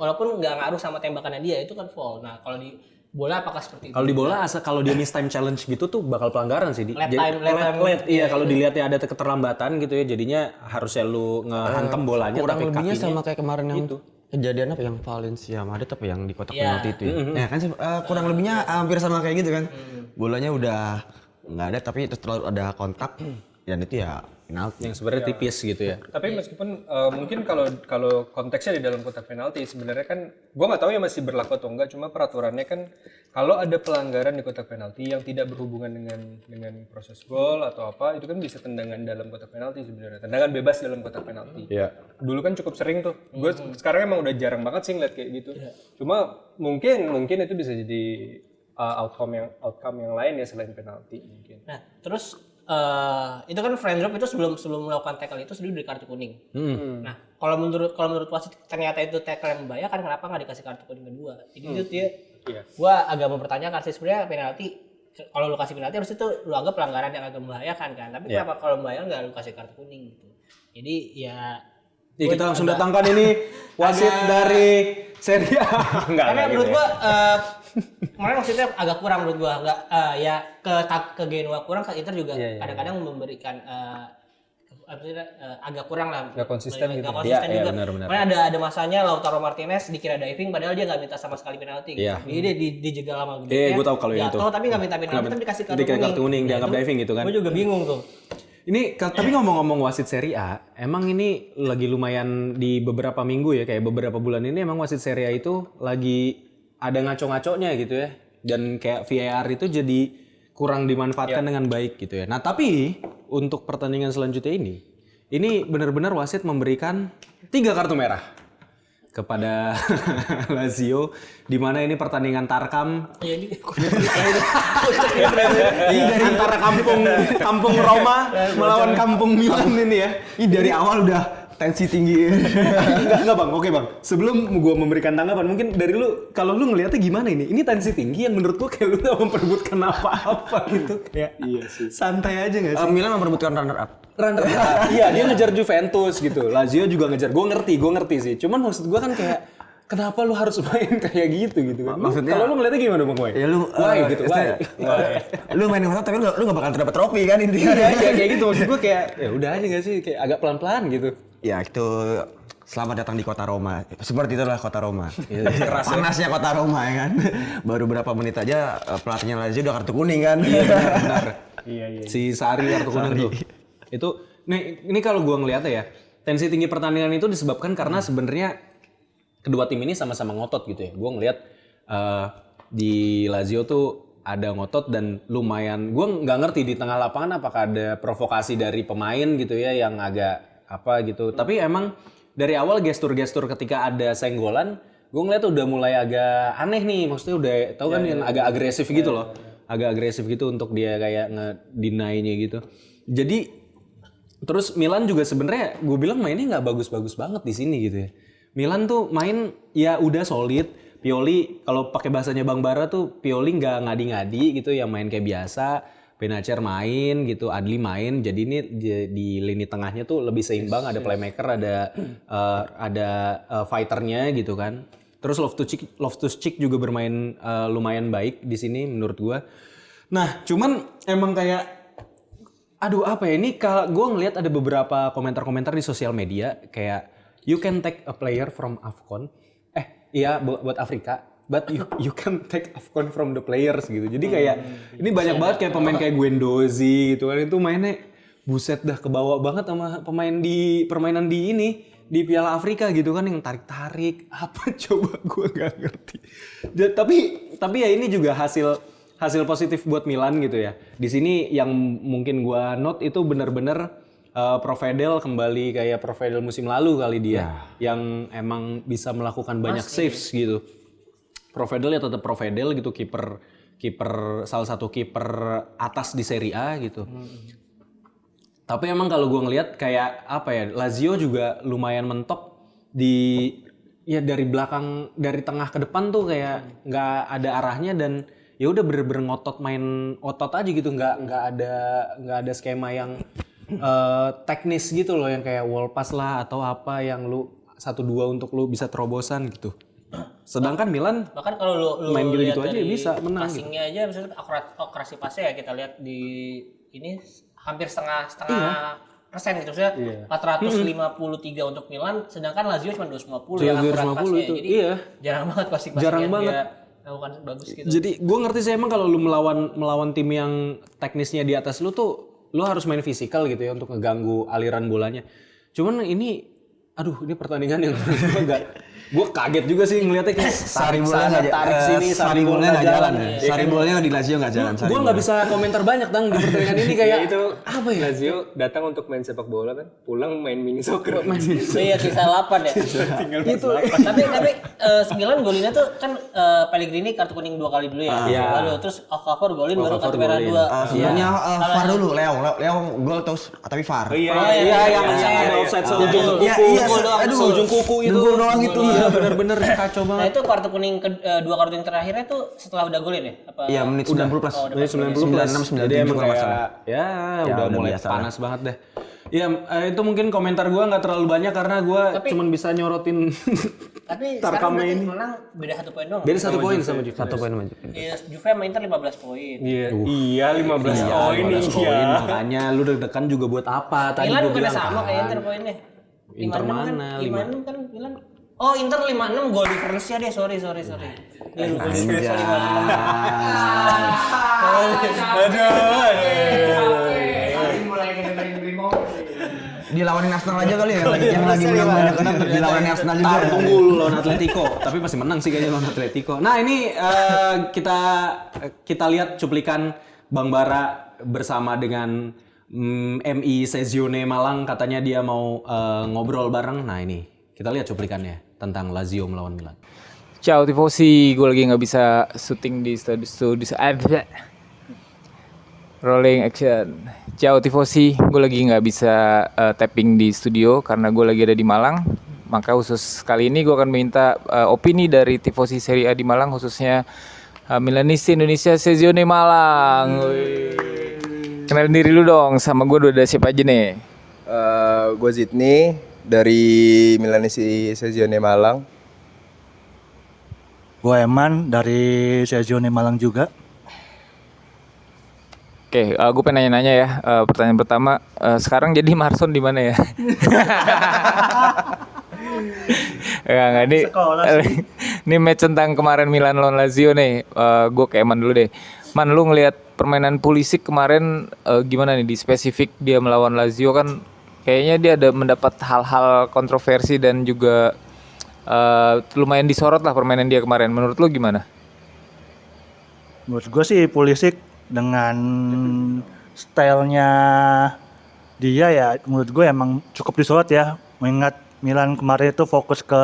Walaupun nggak ngaruh sama tembakannya dia, itu kan foul. Nah, kalau di bola apakah seperti itu? Kalau di bola kalau dia miss time challenge gitu tuh bakal pelanggaran sih. Late time. Iya, kalau dilihatnya ada keterlambatan gitu ya, jadinya harusnya lu ngehantem bolanya kurang tapi lebihnya kakinya sama kayak kemarin yang itu. kejadian apa yang Valencia Madrid apa yang di kotak penalti itu ya. Kan kurang lebihnya hampir sama kayak gitu kan. Bolanya udah nggak ada tapi terus terlalu ada kontak dan itu ya penalti. Yang sebenarnya tipis gitu ya. Tapi meskipun mungkin kalau konteksnya di dalam kotak penalti sebenarnya kan gue nggak tahu ya masih berlaku atau enggak, cuma peraturannya kan kalau ada pelanggaran di kotak penalti yang tidak berhubungan dengan proses gol atau apa, itu kan bisa tendangan dalam kotak penalti sebenarnya, tendangan bebas dalam kotak penalti. Dulu kan cukup sering tuh, gue sekarang emang udah jarang banget sih ngeliat kayak gitu. Cuma mungkin itu bisa jadi outcome yang lain ya selain penalti mungkin. Nah, terus itu kan friend drop itu sebelum melakukan tackle itu sudah dari kartu kuning. Nah, kalau menurut wasit ternyata itu tackle yang membahayakan, kenapa nggak dikasih kartu kuning kedua? Jadi itu dia. Gua agak mempertanyakan sih sebenarnya penalti. Kalau lu kasih penalti harus itu lu anggap pelanggaran yang agak membahayakan kan. Tapi kenapa kalau membahayakan nggak lu kasih kartu kuning gitu? Jadi ya. Kita langsung datangkan ini wasit dari Serie A. Karena menurut gua kemarin wasitnya agak kurang menurut gua, ya ke Genoa kurang, ke Inter juga kadang-kadang memberikan agak kurang lah. Nggak konsisten gitu. Nggak konsisten juga. Benar. Kemarin ada masanya Lautaro Martinez dikira diving padahal dia nggak minta sama sekali penalti. Gitu. Jadi dia dijegal sama gue tahu kalau yang itu. Jatuh tapi nggak minta penalti, tapi dikasih kartu kuning. Dianggap diving gitu kan. Gue juga bingung tuh. Ini tapi ngomong-ngomong wasit Serie A, emang ini lagi lumayan di beberapa minggu ya, kayak beberapa bulan ini emang wasit Serie A itu lagi ada ngaco-ngaconya gitu ya. Dan kayak VAR itu jadi kurang dimanfaatkan dengan baik gitu ya. Nah, tapi untuk pertandingan selanjutnya ini benar-benar wasit memberikan 3 kartu merah kepada Lazio, di mana ini pertandingan tarkam antara kampung Roma melawan kampung Milan ini ya. Ini dari awal udah tensi tinggi. Enggak bang, oke bang. Sebelum gue memberikan tanggapan, mungkin dari lu, kalau lu ngeliatnya gimana ini? Ini tensi tinggi yang menurut lu kayak lu gak memperebutkan apa-apa gitu. Kayak iya sih. Santai aja gak sih? Milan memperebutkan runner up. Iya, dia ngejar Juventus gitu. Lazio juga ngejar. Gue ngerti sih. Cuman maksud gue kan kayak kenapa lu harus main kayak gitu kan? Maksudnya kalau lu ngeliatnya gimana Bang Wai? Ya lu lu main ngotot tapi lu gak bakal dapat trofi kan intinya. Iya, kayak gitu maksud gue, kayak ya udah aja gak sih, kayak agak pelan-pelan gitu. Ya itu selamat datang di kota Roma. Seperti itulah kota Roma. Panasnya kota Roma ya kan. Baru berapa menit aja pelatihnya Lazio udah kartu kuning kan. Iya benar. Iya. Si Sarri kartu kuning tuh. Itu ini kalau gua ngeliatnya ya, tensi tinggi pertandingan itu disebabkan karena sebenarnya kedua tim ini sama-sama ngotot gitu ya. Gua ngeliat di Lazio tuh ada ngotot dan lumayan. Gua nggak ngerti di tengah lapangan apakah ada provokasi dari pemain gitu ya yang agak apa gitu. Tapi emang dari awal gestur-gestur ketika ada senggolan, gue ngeliat udah mulai agak aneh nih. Maksudnya udah tahu kan yang agak agresif gitu loh. Agak agresif gitu untuk dia kayak ngedinainya gitu. Jadi terus Milan juga sebenarnya gue bilang mainnya nggak bagus-bagus banget di sini gitu ya. Milan tuh main ya udah solid. Pioli kalau pakai bahasanya Bang Bara tuh Pioli nggak ngadi-ngadi gitu, yang main kayak biasa. Benacer main gitu, Adli main. Jadi ini di lini tengahnya tuh lebih seimbang, ada playmaker, ada fighternya gitu kan. Terus Loftus-Cheek juga bermain lumayan baik di sini menurut gua. Nah, cuman emang kayak aduh apa ya ini, kalau gue ngelihat ada beberapa komentar-komentar di sosial media kayak you can take a player from AFCON. Iya buat Afrika. But you can take AFCON from the players gitu. Jadi kayak ini banyak banget kayak pemain kayak Guendouzi gitu kan, itu mainnya buset dah kebawa banget sama pemain di permainan di Piala Afrika gitu kan, yang tarik-tarik apa coba gue nggak ngerti. Tapi ya ini juga hasil positif buat Milan gitu ya. Di sini yang mungkin gue note itu benar-benar Provedel kembali kayak Provedel musim lalu kali dia yang emang bisa melakukan banyak saves gitu. Provedel ya tetap Provedel gitu, kiper salah satu kiper atas di Serie A gitu. Tapi emang kalau gue ngelihat kayak apa ya, Lazio juga lumayan mentok dari belakang, dari tengah ke depan tuh kayak nggak ada arahnya dan ya udah bener-bener ngotot, main otot aja gitu, nggak ada skema yang teknis gitu loh, yang kayak wall pass lah atau apa yang lu 1-2 untuk lu bisa terobosan gitu. Sedangkan Milan bahkan kalau lu main gitu-gitu lihat aja dari bisa menang gitu. passingnya aja misalnya akurasi pasnya ya kita lihat di ini hampir setengah persen gitu, maksudnya 453 untuk Milan, sedangkan Lazio cuma 250 yang akurat pasnya. Itu. Jadi iya. jarang banget passing Jarang yang banget. dia lakukan bagus gitu. Jadi gue ngerti sih emang kalau lu melawan tim yang teknisnya di atas lu tuh lu harus main fisikal gitu ya untuk ngeganggu aliran bolanya. Cuman ini ini pertandingan yang gue kaget juga sih ngeliatnya kayak tarik sini, Sari bolnya nggak jalan. Sari bolnya di Lazio nggak jalan. Gue nggak bisa komentar banyak di pertandingan ini kayak itu apa ya? Lazio datang untuk main sepak bola kan, pulang main mini soccer. Iya, sisa 8 ya. Itu. Tapi 9 golinnya tuh kan Pellegrini kartu kuning 2 kali dulu ya. Lalu terus Okafor golin baru kartu merah 2. Sebenarnya VAR dulu, Leo gol terus tapi VAR. iya yang ada offside ujung kuku itu doang itu. Iya benar-benar kacau banget. Nah itu kartu kuning 2 kartu yang terakhirnya tuh setelah udah golin ya? Apa? Iya, menit 90 plus. Menit 90 plus. 96 Jadi 97 emang kalau nggak kayak udah mulai biasa panas banget deh. Iya, itu mungkin komentar gue nggak terlalu banyak karena gue cuman bisa nyorotin. Tapi Tarkam sekarang ini menang beda 1 poin doang. beda 1 poin sama Juve. 1 poin maju. Iya, Juve sama Inter 15 poin. Iya 15 poin nih. Makanya lu deg-degan juga buat apa? Tadi Milan gue bukan bilang sama kayak Inter poinnya. Inter 56 mana? 56 kan Milan. Oh, Inter 56 gol difference-nya deh. Sorry. Dia gol difference-nya 56. Dilawanin Arsenal aja kali ya, yang lagi menang banyak kan dilawanin Arsenal juga. Tunggu lawan Atletico, tapi masih menang sih kayaknya lawan Atletico. Nah ini kita lihat cuplikan Bang Bara bersama dengan MI Sezione Malang, katanya dia mau ngobrol bareng. Nah ini kita lihat cuplikannya tentang Lazio melawan Milan. Ciao tifosi, gue lagi nggak bisa syuting di studio. Rolling action. Ciao tifosi, gue lagi nggak bisa tapping di studio karena gue lagi ada di Malang. Maka khusus kali ini gue akan minta opini dari tifosi Serie A di Malang, khususnya Milanisti Indonesia Sezione Malang. Kenalin diri lu dong, sama gue udah ada siapa aja nih? Gue Zidni dari Milanisti Sezione Malang. Gue Eman dari Sezione Malang juga. Oke, gue pengen nanya-nanya ya. Pertanyaan pertama, sekarang jadi Marson di mana ya? Enggak ini. Ini match tentang kemarin Milan lawan Lazio nih. Gue ke Eman dulu deh. Man, lu ngelihat permainan Pulisic kemarin gimana nih di spesifik dia melawan Lazio kan? Kayaknya dia ada mendapat hal-hal kontroversi dan juga lumayan disorot lah permainan dia kemarin. Menurut lu gimana? Menurut gue sih Pulisic dengan stylenya dia ya menurut gue emang cukup disorot ya. Mengingat Milan kemarin itu fokus ke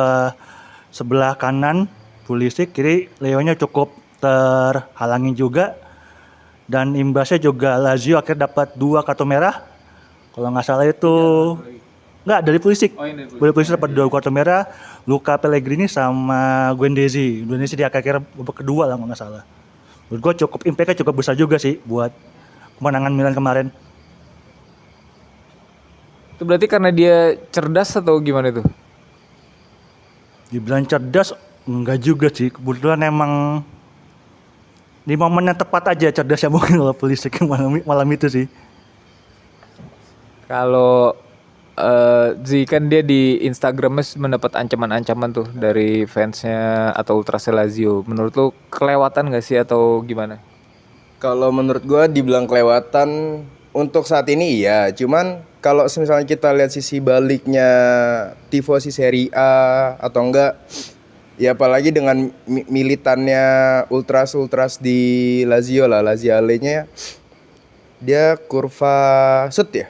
sebelah kanan Pulisic, kiri Leonya cukup terhalangi juga. Dan imbasnya juga Lazio akhirnya dapat 2 kartu merah. Kalau nggak salah itu nggak dari Pulisic. Dari Pulisic dapat 2 kartu merah. Luka Pellegrini sama Guendouzi di akhir babak kedua lah nggak salah. Menurut gue cukup impact-nya cukup besar juga sih buat kemenangan Milan kemarin. Itu berarti karena dia cerdas atau gimana itu? Dibilang cerdas enggak juga sih. Kebetulan emang di momen yang tepat aja cerdasnya mungkin kalau Pulisic malam itu sih. Kalau Zi kan dia di Instagramnya mendapat ancaman-ancaman tuh dari fansnya atau Ultrasnya Lazio. Menurut lu kelewatan nggak sih atau gimana? Kalau menurut gue dibilang kelewatan untuk saat ini iya. Cuman kalau misalnya kita lihat sisi baliknya tifosi Serie A atau enggak, ya apalagi dengan militannya ultras di Lazio lah, Laziale-nya dia kurva shoot ya.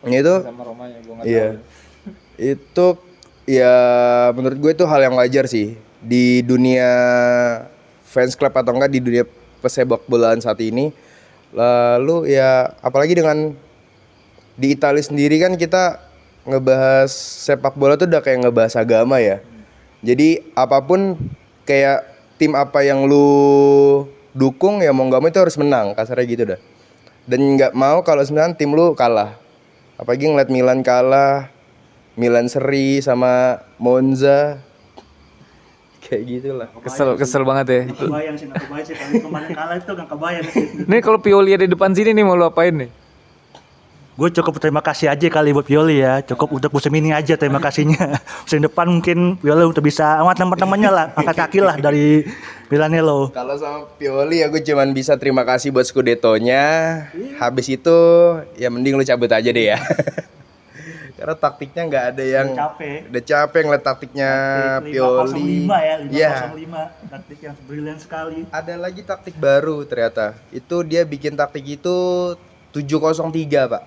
Itu sama Romanya gue nggak iya. tahu. Itu ya menurut gue itu hal yang wajar sih di dunia fans club atau enggak di dunia pesepak bolaan saat ini. Lalu ya apalagi dengan di Italia sendiri kan kita ngebahas sepak bola tuh udah kayak ngebahas agama ya. Jadi apapun kayak tim apa yang lu dukung ya mau nggak mau itu harus menang, kasarnya gitu dah. Dan nggak mau kalau sebenarnya tim lu kalah. Apalagi ngeliat Milan kalah, Milan seri sama Monza, kayak gitulah. Kesel banget ya. Nggak kebayang sih kalau kemarin kalah itu nggak kebayang sih. Nih kalau Pioli ada di depan sini nih mau lu apain nih? Gue cukup terima kasih aja kali buat Pioli ya. Cukup untuk musim ini aja terima kasihnya. Musim depan mungkin Pioli untuk bisa sama teman-temannya lah, angkat kaki lah dari Milanello. Kalau sama Pioli ya gue cuman bisa terima kasih buat Scudetto-nya. Habis itu ya mending lu cabut aja deh ya. Karena taktiknya nggak ada yang udah capek ngeliat taktiknya Pioli. 505 ya, 505 Iya. taktik yang brilian sekali. Ada lagi taktik baru ternyata. Itu dia bikin taktik itu 703, Pak.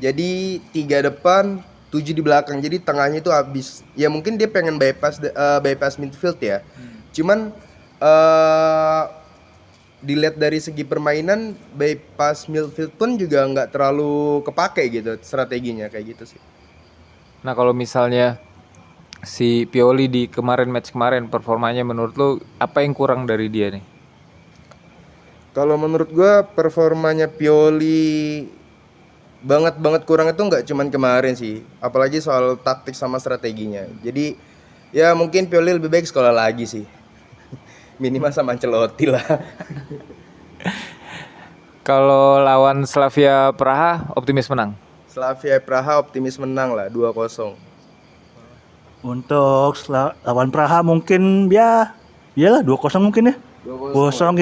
Jadi 3 depan, 7 di belakang. Jadi tengahnya itu habis. Ya mungkin dia pengen bypass midfield ya. Cuman dilihat dari segi permainan bypass midfield pun juga nggak terlalu kepake gitu strateginya kayak gitu sih. Nah kalau misalnya si Pioli di match kemarin performanya menurut lu apa yang kurang dari dia nih? Kalau menurut gua performanya Pioli banget kurang itu nggak cuman kemarin sih, apalagi soal taktik sama strateginya. Jadi ya mungkin Pioli lebih baik sekolah lagi sih. Minimal sama Ancelotti lah. Kalau lawan Slavia Praha optimis menang? Slavia Praha optimis menang lah 2-0. Untuk lawan Praha mungkin ya iyalah 2-0 mungkin ya. 2-0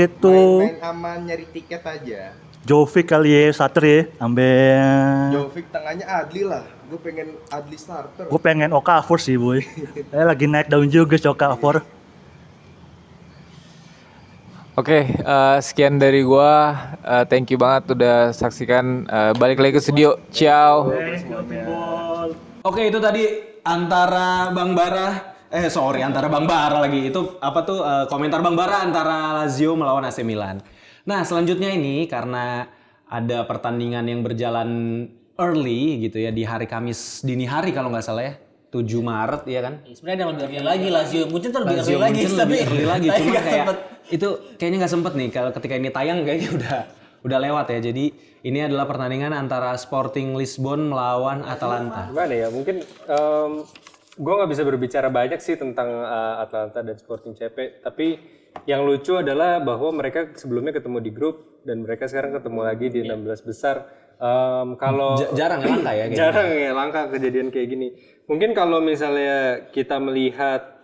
gitu. Main aman nyari tiket aja. Jovic kali ya starter ya, ambil. Jovic tengahnya Adli lah. Gue pengen Adli starter. Gue pengen Okafor sih boy. Lagi naik daun juga sih Okafor. Oke, sekian dari gua. Thank you banget udah saksikan. Balik lagi ke studio. Ciao. Oke, itu tadi antara Bang Bara antara Bang Bara lagi. Itu apa tuh komentar Bang Bara antara Lazio melawan AC Milan. Nah, selanjutnya ini karena ada pertandingan yang berjalan early gitu ya di hari Kamis dini hari kalau nggak salah ya. 7 Maret ya kan? Sebenarnya ada lebih early lagi Lazio Munchen tuh lebih early lagi tapi early lagi cuma kayak sempet. itu kayaknya nggak sempet nih kalau ketika ini tayang kayaknya udah lewat ya. Jadi ini adalah pertandingan antara Sporting Lisbon melawan Atalanta. Gimana ya? Mungkin gue nggak bisa berbicara banyak sih tentang Atalanta dan Sporting CP, tapi yang lucu adalah bahwa mereka sebelumnya ketemu di grup dan mereka sekarang ketemu lagi di 16 besar. Kalau jarang ya langka ya kayaknya. Jarang ya langka kejadian kayak gini. Mungkin kalau misalnya kita melihat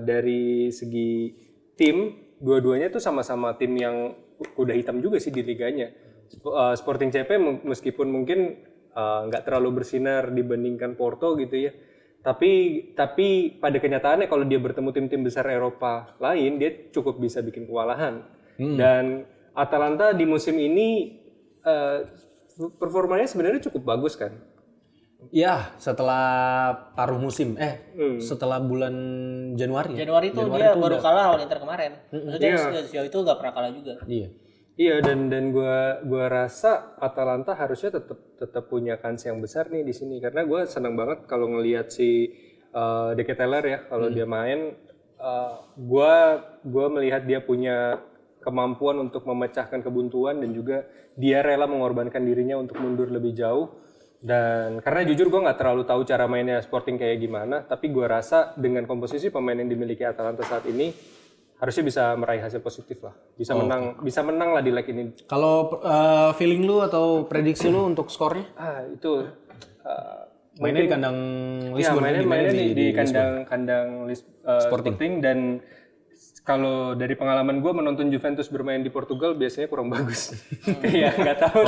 dari segi tim, dua-duanya tuh sama-sama tim yang udah hitam juga sih di liganya. Sporting CP meskipun mungkin nggak terlalu bersinar dibandingkan Porto gitu ya. Tapi pada kenyataannya kalau dia bertemu tim-tim besar Eropa lain, dia cukup bisa bikin kewalahan. Dan Atalanta di musim ini performanya sebenarnya cukup bagus kan? Ya, setelah paruh musim. Setelah bulan Januari. Januari itu dia baru kalah lawan Inter kemarin. Maksudnya sejauh itu nggak pernah kalah juga. Iya dan gua rasa Atalanta harusnya tetap punya kans yang besar nih di sini karena gua senang banget kalau ngelihat si De Ketelaere ya kalau dia main. Gua melihat dia punya kemampuan untuk memecahkan kebuntuan dan juga dia rela mengorbankan dirinya untuk mundur lebih jauh. Dan karena jujur gue nggak terlalu tahu cara mainnya Sporting kayak gimana, tapi gue rasa dengan komposisi pemain yang dimiliki Atalanta saat ini harusnya bisa meraih hasil positif lah, bisa menang lah di leg ini. Kalau feeling lu atau prediksi lu untuk skornya? Itu mainnya di kandang Lisbon. Ya, mainnya di kandang Sporting dan kalau dari pengalaman gue menonton Juventus bermain di Portugal biasanya kurang bagus. Kayak nggak tahu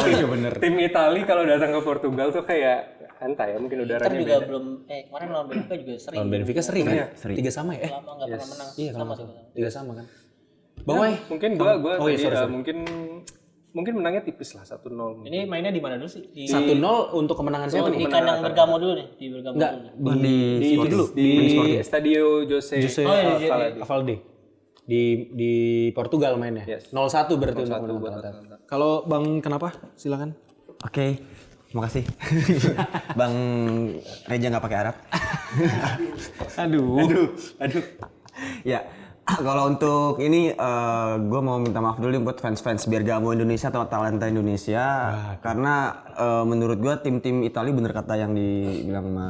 tim Itali kalau datang ke Portugal tuh kayak entah ya mungkin udaranya beda. Juga belum kemarin lawan Benfica juga sering. Lawan Benfica sering kan? 3 sama ya? Lama nggak pernah menang. Iya, sama sih. 3 sama kan. Bang Wai, mungkin gue mungkin mungkin menangnya tipis lah 1-0. Ini mainnya di mana dulu sih? 1-0 untuk kemenangan siapa nih? Di kandang Bergamo dulu nih, di Bergamo Enggak, dulu. di Stadio Jose Avalde. Di Portugal mainnya. 0-1 berarti untuk Atalanta. Kalau Bang kenapa? Silakan. Oke, makasih. Bang Reja nggak pakai Arab. Aduh. Ya, kalau untuk ini gue mau minta maaf dulu nih buat fans-fans Bergamo Indonesia atau Atalanta Indonesia karena menurut gue tim-tim Italia bener kata yang dibilang sama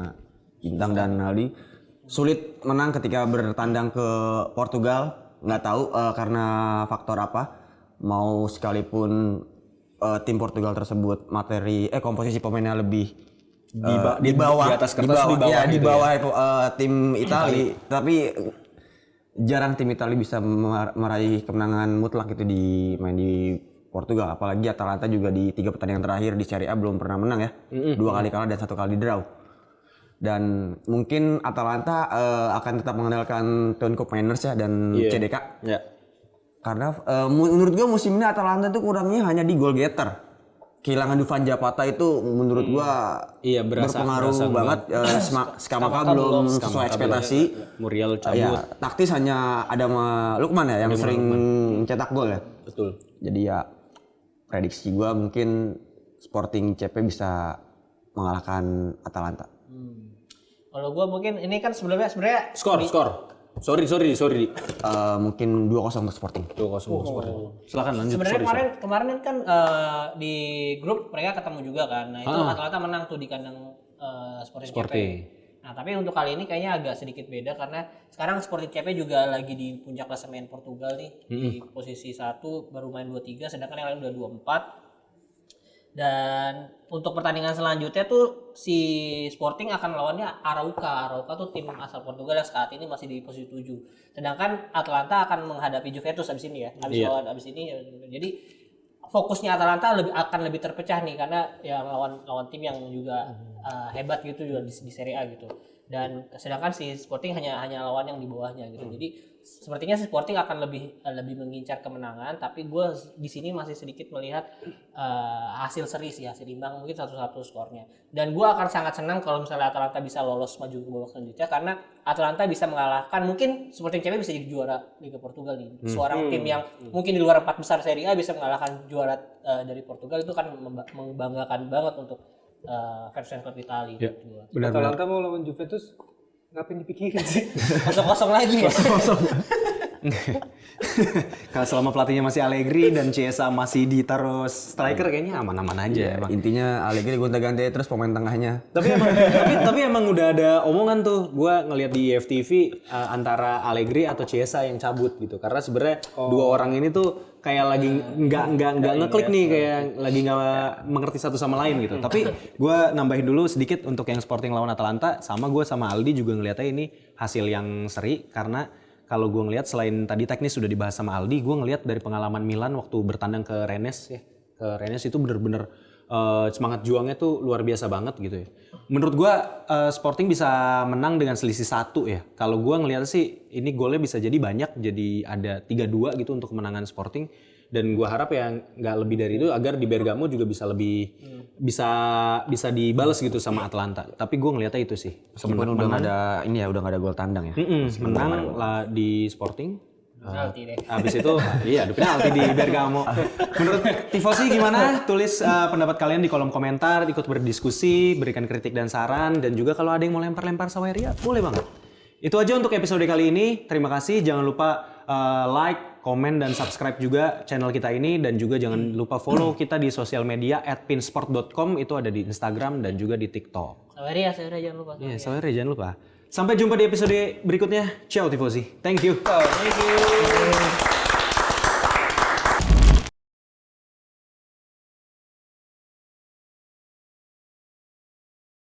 Bintang dan Aldi sulit menang ketika bertandang ke Portugal. Nggak tahu karena faktor apa. Mau sekalipun tim Portugal tersebut komposisi pemainnya lebih di bawah tim Italia, tapi jarang tim Italia bisa meraih kemenangan mutlak itu di Portugal. Apalagi Atalanta juga di 3 pertandingan terakhir di Serie A belum pernah menang ya. 2 kali kalah dan 1 kali draw. Dan mungkin Atalanta akan tetap mengandalkan Tonko Mainers ya dan CDK. Yeah. Karena menurut gue musim ini Atalanta itu kurangnya hanya di goal getter. Kehilangan Dufan Zapata itu menurut gue berpengaruh banget. Skamaka belum sesuai ekspektasi. Muriel cabut. Taktis hanya ada Lukman ya yang sering mencetak gol ya. Betul. Jadi ya prediksi gue mungkin Sporting CP bisa mengalahkan Atalanta. Kalau gue mungkin ini kan sebenarnya Skor. Sorry. Mungkin 2-0 untuk Sporting. 2-0 untuk Sporting. Silakan lanjut. Sebenarnya kemarin kan di grup mereka ketemu juga kan. Nah, itu Atalanta menang tuh di kandang Sporting CP. Nah, tapi untuk kali ini kayaknya agak sedikit beda karena sekarang Sporting CP juga lagi di puncak klasemen Portugal nih. Di posisi 1 baru main 2-3 sedangkan yang lain udah 2-4. Dan untuk pertandingan selanjutnya tuh si Sporting akan lawannya Arauca. Arauca tuh tim asal Portugal yang saat ini masih di posisi 7. Sedangkan Atalanta akan menghadapi Juventus abis ini ya. Abis ini. Jadi fokusnya Atalanta akan lebih terpecah nih karena ya lawan tim yang juga hebat gitu juga di Serie A gitu. Dan sedangkan si Sporting hanya lawan yang di bawahnya gitu. Jadi sepertinya si Sporting akan lebih mengincar kemenangan, tapi gue di sini masih sedikit melihat hasil seri sih, hasil imbang mungkin 1-1 skornya. Dan gue akan sangat senang kalau misalnya Atalanta bisa lolos maju ke babak selanjutnya karena Atalanta bisa mengalahkan mungkin Sporting CP bisa jadi juara Liga Portugal nih. Seorang tim yang mungkin di luar 4 besar Serie A bisa mengalahkan juara dari Portugal itu kan membanggakan banget untuk fans klub Italia. Ya, Atalanta mau lawan Juventus ngapain dipikirin sih? 0-0 lagi ya. Kalau selama pelatihnya masih Allegri dan Chiesa masih ditaruh striker kayaknya aman-aman aja. Ya, intinya Allegri gonta-ganti terus pemain tengahnya. Tapi emang udah ada omongan tuh. Gua ngelihat di IFTV antara Allegri atau Chiesa yang cabut gitu. Karena sebenarnya dua orang ini tuh kayak lagi nggak ngeklik nih, kayak lagi nggak mengerti satu sama lain gitu. Tapi gue nambahin dulu sedikit untuk yang Sporting lawan Atalanta. Gue sama Aldi juga ngeliatnya ini hasil yang seri karena kalau gue ngeliat selain tadi teknis sudah dibahas sama Aldi, gue ngeliat dari pengalaman Milan waktu bertandang ke Rennes ya. Ke Rennes itu bener-bener semangat juangnya tuh luar biasa banget gitu ya. Menurut gue Sporting bisa menang dengan selisih 1 ya. Kalau gue ngeliat sih ini golnya bisa jadi banyak, jadi ada 3-2 gitu untuk kemenangan Sporting. Dan gue harap ya nggak lebih dari itu agar di Bergamo juga bisa lebih bisa dibales gitu sama Atalanta. Tapi gue ngeliatnya itu sih. Meskipun udah nggak ada gol tandang ya. Menang lah di Sporting. Penalti deh. Habis itu ada penalti di Bergamo. Menurut Tifosi gimana? Tulis pendapat kalian di kolom komentar, ikut berdiskusi, berikan kritik dan saran, dan juga kalau ada yang mau lempar-lempar Saweria, boleh banget. Itu aja untuk episode kali ini. Terima kasih. Jangan lupa like, komen, dan subscribe juga channel kita ini, dan juga jangan lupa follow kita di sosial media @pinsport.com, itu ada di Instagram dan juga di TikTok. Saweria jangan lupa. Iya, Saweria jangan lupa. Sampai jumpa di episode berikutnya. Ciao Tifosi. Thank you. Thank you.